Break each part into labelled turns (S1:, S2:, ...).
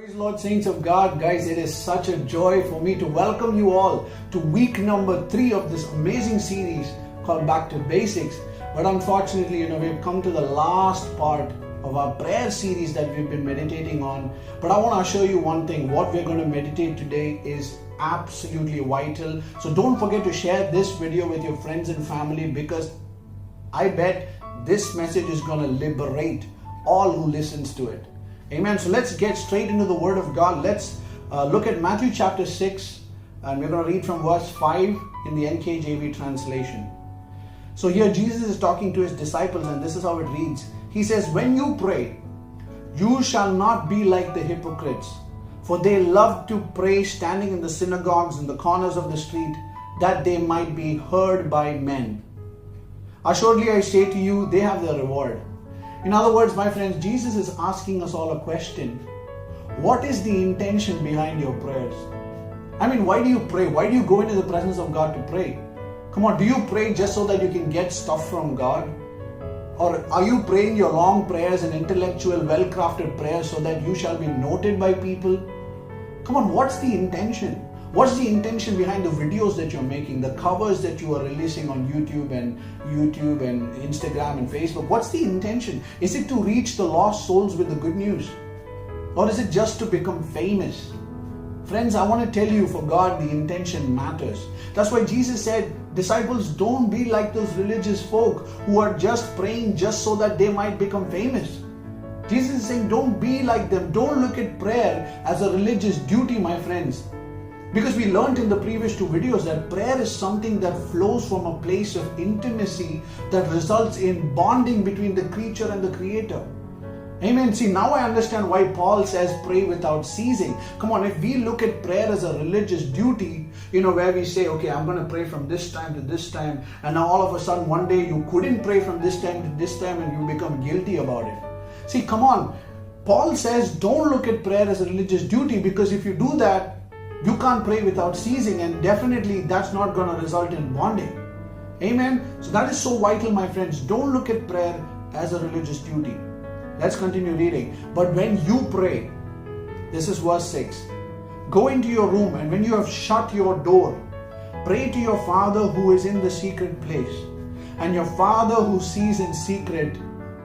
S1: Praise Lord, saints of God. Guys, it is such a joy for me to welcome you all to week number 3 of this amazing series called Back to Basics. But unfortunately, we've come to the last part of our prayer series that we've been meditating on. But I want to assure you one thing, what we're going to meditate today is absolutely vital. So don't forget to share this video with your friends and family, because I bet this message is going to liberate all who listens to it. Amen. So let's get straight into the Word of God. Let's look at Matthew chapter 6, and we're going to read from verse 5 in the NKJV translation. So here Jesus is talking to his disciples, and this is how it reads. He says, "When you pray, you shall not be like the hypocrites, for they love to pray standing in the synagogues and the corners of the street, that they might be heard by men. Assuredly I say to you, they have their reward." In other words, my friends, Jesus is asking us all a question. What is the intention behind your prayers? I mean, why do you pray? Why do you go into the presence of God to pray? Come on, do you pray just so that you can get stuff from God? Or are you praying your long prayers and intellectual, well-crafted prayers so that you shall be noted by people? Come on, what's the intention? What's the intention behind the videos that you're making, the covers that you are releasing on YouTube and Instagram and Facebook? What's the intention? Is it to reach the lost souls with the good news? Or is it just to become famous? Friends, I want to tell you, for God, the intention matters. That's why Jesus said, disciples, don't be like those religious folk who are just praying just so that they might become famous. Jesus is saying, don't be like them. Don't look at prayer as a religious duty, my friends. Because we learned in the previous 2 videos that prayer is something that flows from a place of intimacy that results in bonding between the creature and the Creator. Amen. See, now I understand why Paul says pray without ceasing. Come on, if we look at prayer as a religious duty, where we say, okay, I'm going to pray from this time to this time, and now all of a sudden one day you couldn't pray from this time to this time and you become guilty about it. See, come on. Paul says don't look at prayer as a religious duty, because if you do that, you can't pray without ceasing, and definitely that's not going to result in bonding. Amen. So that is so vital, my friends. Don't look at prayer as a religious duty. Let's continue reading. But when you pray, this is verse 6. Go into your room, and when you have shut your door, pray to your Father who is in the secret place, and your Father who sees in secret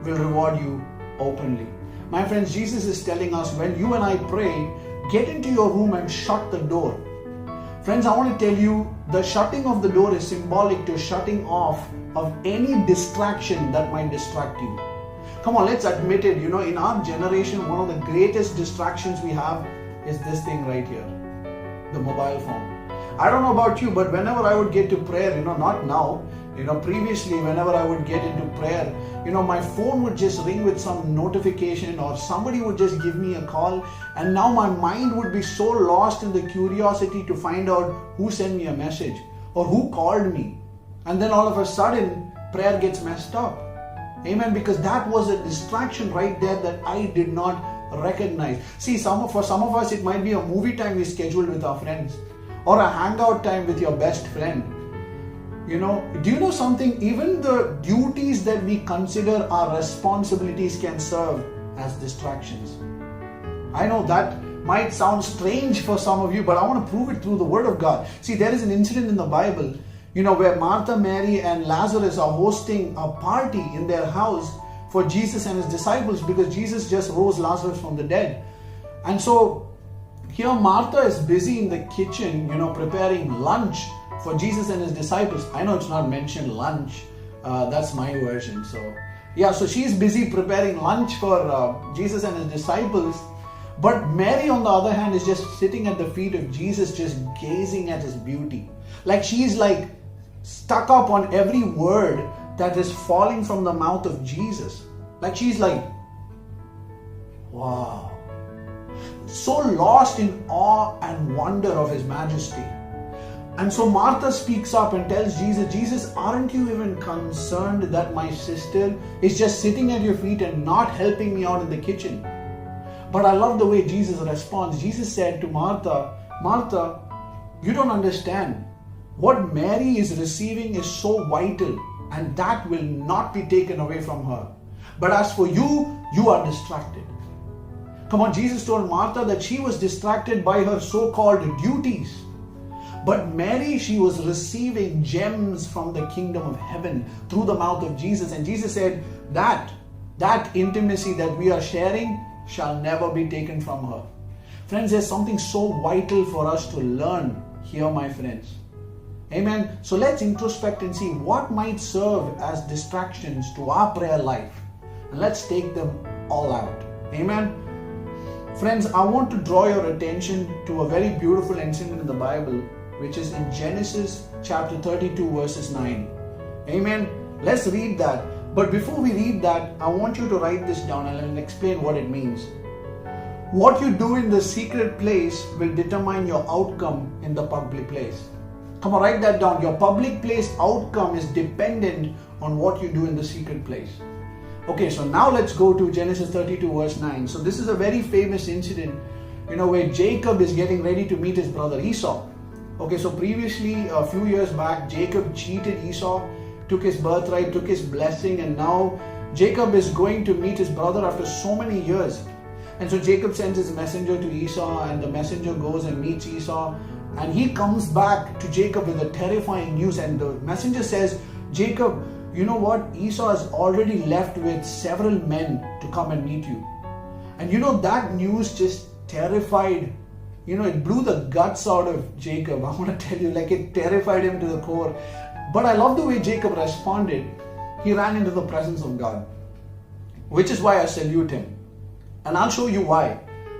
S1: will reward you openly. My friends, Jesus is telling us, when you and I pray, get into your room and shut the door. Friends, I want to tell you, the shutting of the door is symbolic to shutting off of any distraction that might distract you. Come on, let's admit it. In our generation, one of the greatest distractions we have is this thing right here, the mobile phone. I don't know about you, but whenever I would get to prayer, not now, previously, whenever I would get into prayer, my phone would just ring with some notification, or somebody would just give me a call, and now my mind would be so lost in the curiosity to find out who sent me a message or who called me. And then all of a sudden, prayer gets messed up. Amen. Because that was a distraction right there that I did not recognize. See, for some of us, it might be a movie time we scheduled with our friends, or a hangout time with your best friend. Do you know something? Even the duties that we consider our responsibilities can serve as distractions. I know that might sound strange for some of you, but I want to prove it through the Word of God. See, there is an incident in the Bible, where Martha, Mary, and Lazarus are hosting a party in their house for Jesus and his disciples, because Jesus just rose Lazarus from the dead. And so here Martha is busy in the kitchen, preparing lunch for Jesus and his disciples. I know it's not mentioned lunch. That's my version. So she's busy preparing lunch for Jesus and his disciples. But Mary, on the other hand, is just sitting at the feet of Jesus, just gazing at his beauty. Like she's stuck up on every word that is falling from the mouth of Jesus. Like she's like, wow. So lost in awe and wonder of his majesty. And so Martha speaks up and tells Jesus, Jesus, aren't you even concerned that my sister is just sitting at your feet and not helping me out in the kitchen? But I love the way Jesus responds. Jesus said to Martha, Martha, you don't understand. What Mary is receiving is so vital, and that will not be taken away from her. But as for you, you are distracted. Come on, Jesus told Martha that she was distracted by her so-called duties. But Mary, she was receiving gems from the kingdom of heaven through the mouth of Jesus. And Jesus said that intimacy that we are sharing shall never be taken from her. Friends, there's something so vital for us to learn here, my friends. Amen. So let's introspect and see what might serve as distractions to our prayer life. And let's take them all out. Amen. Friends, I want to draw your attention to a very beautiful incident in the Bible, which is in Genesis chapter 32 verses 9. Amen. Let's read that. But before we read that, I want you to write this down and I'll explain what it means. What you do in the secret place will determine your outcome in the public place. Come on, write that down. Your public place outcome is dependent on what you do in the secret place. Okay, so now let's go to Genesis 32 verse 9. So this is a very famous incident, where Jacob is getting ready to meet his brother Esau. Okay, so previously, a few years back, Jacob cheated Esau, took his birthright, took his blessing, and now Jacob is going to meet his brother after so many years. And so Jacob sends his messenger to Esau, and the messenger goes and meets Esau, and he comes back to Jacob with a terrifying news. And the messenger says, Jacob, you know what? Esau has already left with several men to come and meet you. And that news just terrified, it blew the guts out of Jacob. I want to tell you, it terrified him to the core. But I love the way Jacob responded. He ran into the presence of God, which is why I salute him. And I'll show you why.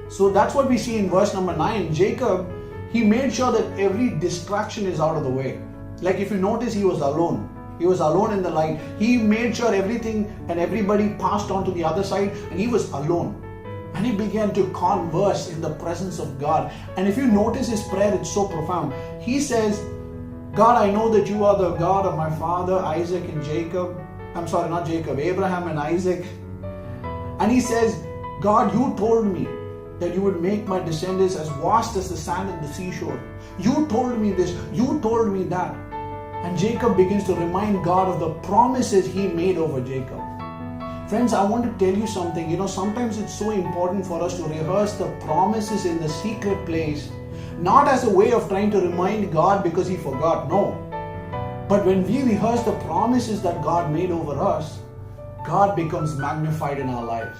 S1: So that's what we see in verse number 9. Jacob, he made sure that every distraction is out of the way. If you notice, he was alone. He was alone in the light. He made sure everything and everybody passed on to the other side, and he was alone. And he began to converse in the presence of God. And if you notice his prayer, it's so profound. He says, God, I know that you are the God of my father Isaac and Jacob. I'm sorry, not Jacob, Abraham and Isaac. And he says, God, you told me that you would make my descendants as vast as the sand on the seashore. You told me this, you told me that. And Jacob begins to remind God of the promises he made over Jacob. Friends, I want to tell you something. Sometimes it's so important for us to rehearse the promises in the secret place, not as a way of trying to remind God because he forgot. No. But when we rehearse the promises that God made over us, God becomes magnified in our lives.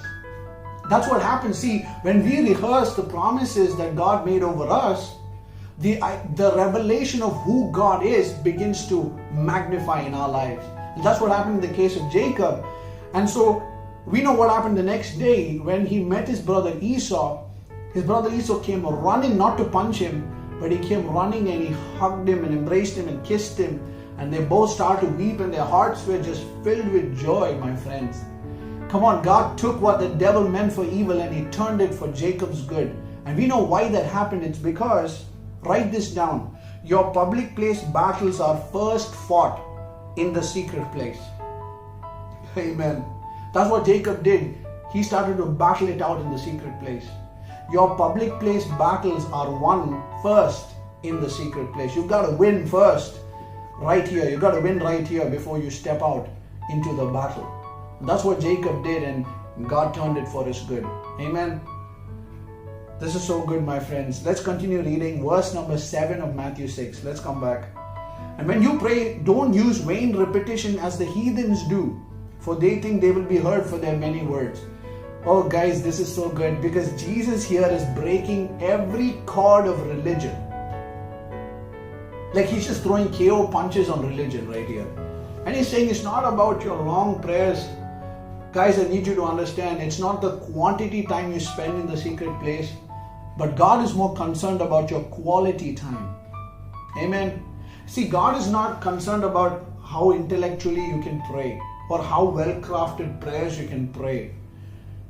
S1: That's what happens. See, when we rehearse the promises that God made over us, the revelation of who God is begins to magnify in our lives. And that's what happened in the case of Jacob. And so we know what happened the next day when he met his brother Esau. His brother Esau came running, not to punch him, but he came running and he hugged him and embraced him and kissed him. And they both started to weep and their hearts were just filled with joy, my friends. Come on, God took what the devil meant for evil and he turned it for Jacob's good. And we know why that happened. It's because, write this down, your public place battles are first fought in the secret place. Amen. That's what Jacob did. He started to battle it out in the secret place. Your public place battles are won first in the secret place. You've got to win first right here. You've got to win right here before you step out into the battle. That's what Jacob did, and God turned it for his good. Amen. This is so good, my friends. Let's continue reading verse number 7 of Matthew 6. Let's come back. And when you pray, don't use vain repetition as the heathens do, for they think they will be heard for their many words. Oh guys, this is so good because Jesus here is breaking every cord of religion. He's just throwing KO punches on religion right here. And he's saying it's not about your long prayers. Guys, I need you to understand, it's not the quantity time you spend in the secret place, but God is more concerned about your quality time. Amen. See, God is not concerned about how intellectually you can pray or how well-crafted prayers you can pray.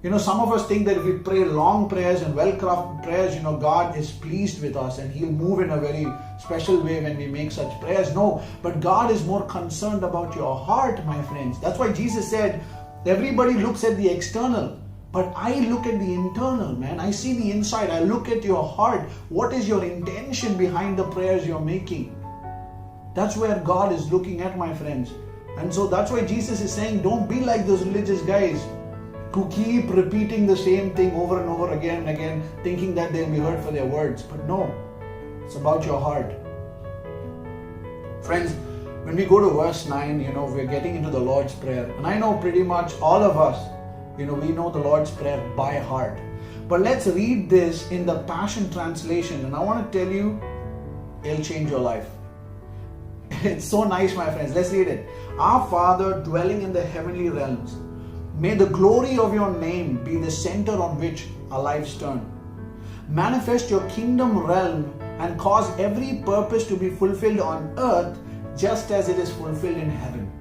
S1: Some of us think that if we pray long prayers and well-crafted prayers, God is pleased with us and He'll move in a very special way when we make such prayers. No, but God is more concerned about your heart, my friends. That's why Jesus said, everybody looks at the external, but I look at the internal, man. I see the inside. I look at your heart. What is your intention behind the prayers you're making? That's where God is looking at, my friends. And so that's why Jesus is saying, don't be like those religious guys. who keep repeating the same thing over and over again and again, thinking that they'll be heard for their words. But no, it's about your heart. Friends, when we go to verse 9, we're getting into the Lord's Prayer. And I know pretty much all of us, we know the Lord's Prayer by heart. But let's read this in the Passion Translation. And I want to tell you, it'll change your life. It's so nice, my friends. Let's read it. Our Father, dwelling in the heavenly realms, may the glory of your name be the center on which our lives turn. Manifest your kingdom realm and cause every purpose to be fulfilled on earth just as it is fulfilled in heaven.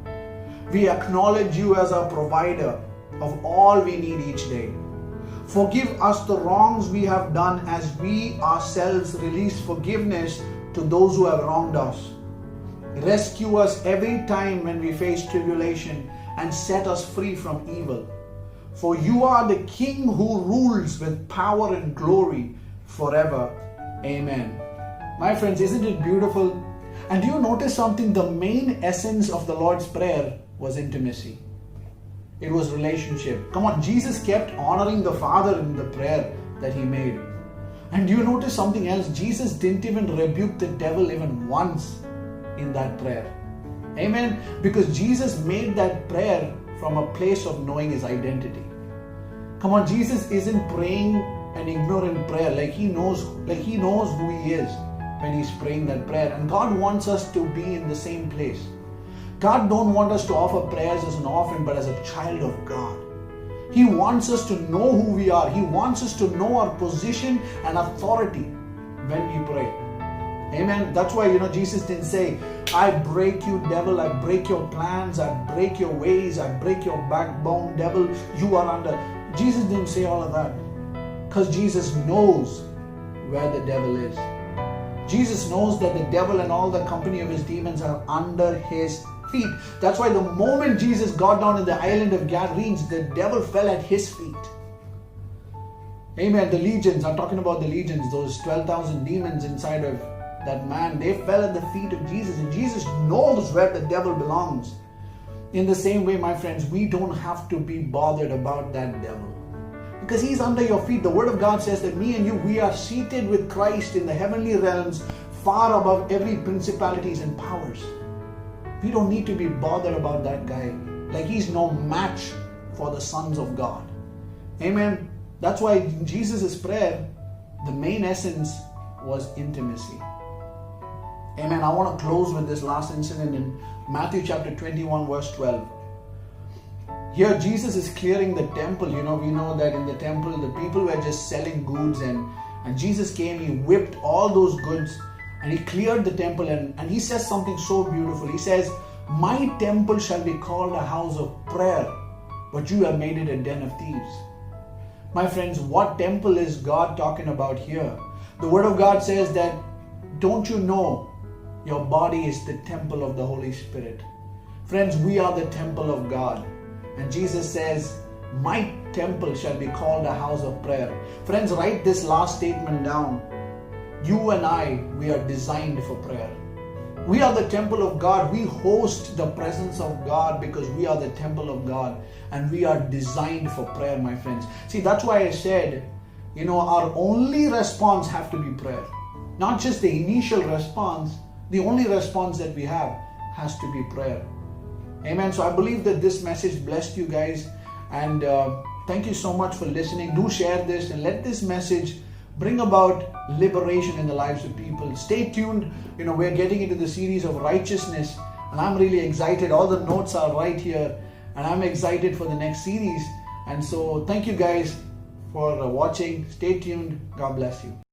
S1: We acknowledge you as our provider of all we need each day. Forgive us the wrongs we have done as we ourselves release forgiveness to those who have wronged us. Rescue us every time when we face tribulation and set us free from evil. For you are the King who rules with power and glory forever. Amen. My friends, isn't it beautiful? And do you notice something? The main essence of the Lord's Prayer was intimacy. It was relationship. Come on, Jesus kept honoring the Father in the prayer that he made. And do you notice something else? Jesus didn't even rebuke the devil even once in that prayer. Amen. Because Jesus made that prayer from a place of knowing his identity. Come on, Jesus isn't praying an ignorant prayer. Like he knows who he is when he's praying that prayer. And God wants us to be in the same place. God don't want us to offer prayers as an orphan, but as a child of God. He wants us to know who we are. He wants us to know our position and authority when we pray. Amen. That's why, Jesus didn't say, I break you, devil. I break your plans. I break your ways. I break your backbone, devil. You are under. Jesus didn't say all of that. Because Jesus knows where the devil is. Jesus knows that the devil and all the company of his demons are under his feet. That's why the moment Jesus got down in the island of Gadarenes, the devil fell at his feet. Amen. The legions, I'm talking about the legions, those 12,000 demons inside of that man, they fell at the feet of Jesus. And Jesus knows where the devil belongs. In the same way, my friends, we don't have to be bothered about that devil. Because he's under your feet. The Word of God says that me and you, we are seated with Christ in the heavenly realms, far above every principalities and powers. We don't need to be bothered about that guy. Like he's no match for the sons of God. Amen. That's why in Jesus' prayer, the main essence was intimacy. Amen. I want to close with this last incident in Matthew chapter 21 verse 12. Here Jesus is clearing the temple. We know that in the temple the people were just selling goods and Jesus came, he whipped all those goods and he cleared the temple and he says something so beautiful. He says, my temple shall be called a house of prayer, but you have made it a den of thieves. My friends, what temple is God talking about here? The Word of God says that, don't you know your body is the temple of the Holy Spirit? Friends, we are the temple of God. And Jesus says, my temple shall be called a house of prayer. Friends, write this last statement down. You and I, we are designed for prayer. We are the temple of God. We host the presence of God because we are the temple of God. And we are designed for prayer, my friends. See, that's why I said, our only response have to be prayer. Not just the initial response. The only response that we have has to be prayer. Amen. So I believe that this message blessed you guys. And thank you so much for listening. Do share this and let this message bring about liberation in the lives of people. Stay tuned. We're getting into the series of righteousness. And I'm really excited. All the notes are right here. And I'm excited for the next series. And so thank you guys for watching. Stay tuned. God bless you.